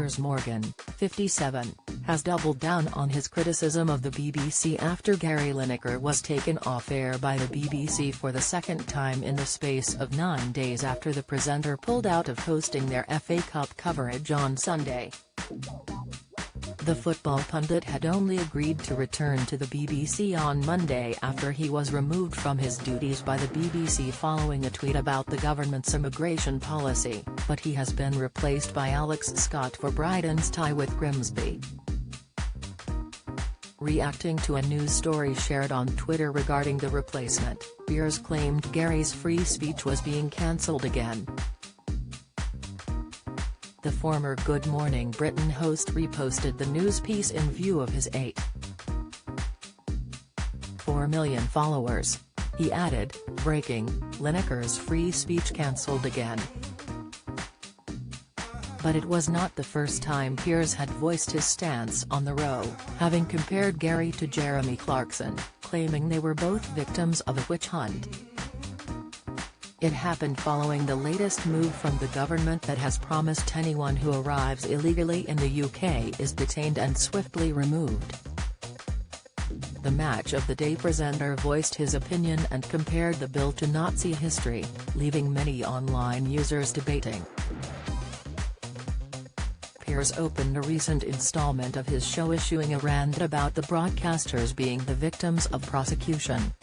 Piers Morgan, 57, has doubled down on his criticism of the BBC after Gary Lineker was taken off air by the BBC for the second time in the space of 9 days after the presenter pulled out of hosting their FA Cup coverage on Sunday. The football pundit had only agreed to return to the BBC on Monday after he was removed from his duties by the BBC following a tweet about the government's immigration policy, but he has been replaced by Alex Scott for Brighton's tie with Grimsby. Reacting to a news story shared on Twitter regarding the replacement, Piers claimed Gary's free speech was being cancelled again. The former Good Morning Britain host reposted the news piece in view of his 8.4 million followers. He added, "Breaking, Lineker's free speech cancelled again." But it was not the first time Piers had voiced his stance on the row, having compared Gary to Jeremy Clarkson, claiming they were both victims of a witch hunt. It happened following the latest move from the government that has promised anyone who arrives illegally in the UK is detained and swiftly removed. The Match of the Day presenter voiced his opinion and compared the bill to Nazi history, leaving many online users debating. Piers opened a recent installment of his show issuing a rant about the broadcasters being the victims of prosecution.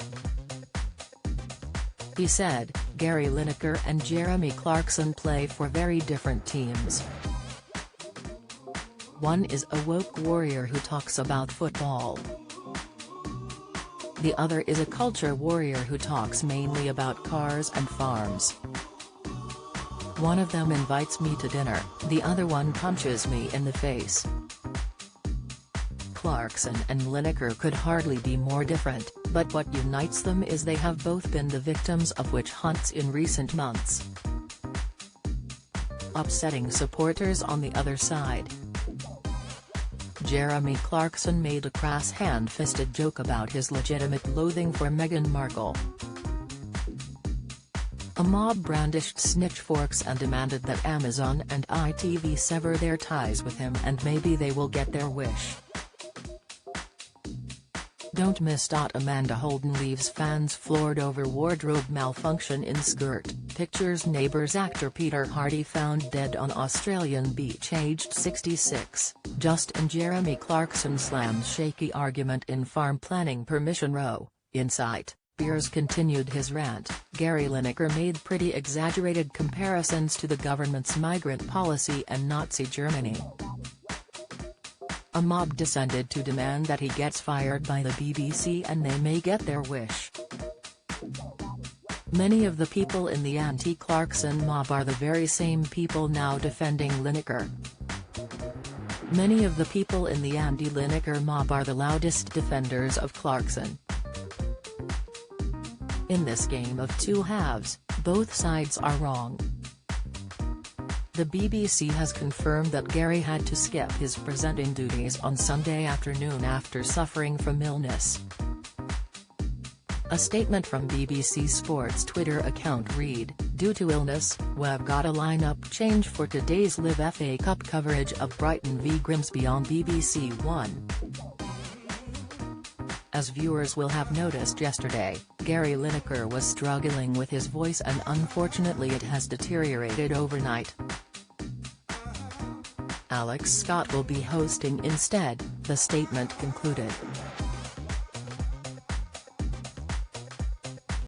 He said, "Gary Lineker and Jeremy Clarkson play for very different teams. One is a woke warrior who talks about football. The other is a culture warrior who talks mainly about cars and farms. One of them invites me to dinner, the other one punches me in the face." Clarkson and Lineker could hardly be more different, but what unites them is they have both been the victims of witch hunts in recent months, upsetting supporters on the other side. Jeremy Clarkson made a crass hand-fisted joke about his legitimate loathing for Meghan Markle. A mob brandished snitchforks and demanded that Amazon and ITV sever their ties with him and maybe they will get their wish. Don't miss. Amanda Holden leaves fans floored over wardrobe malfunction in skirt. Pictures. Neighbours. Actor Peter Hardy found dead on Australian beach aged 66. Just and Jeremy Clarkson slams shaky argument in farm planning permission row. Insight. Piers continued his rant. Gary Lineker made pretty exaggerated comparisons to the government's migrant policy and Nazi Germany. A mob descended to demand that he gets fired by the BBC and they may get their wish. Many of the people in the anti-Clarkson mob are the very same people now defending Lineker. Many of the people in the anti-Lineker mob are the loudest defenders of Clarkson. In this game of two halves, both sides are wrong. The BBC has confirmed that Gary had to skip his presenting duties on Sunday afternoon after suffering from illness. A statement from BBC Sports Twitter account read, "Due to illness, we've got a lineup change for today's Live FA Cup coverage of Brighton v Grimsby on BBC One." As viewers will have noticed yesterday, Gary Lineker was struggling with his voice and unfortunately it has deteriorated overnight. Alex Scott will be hosting instead, the statement concluded.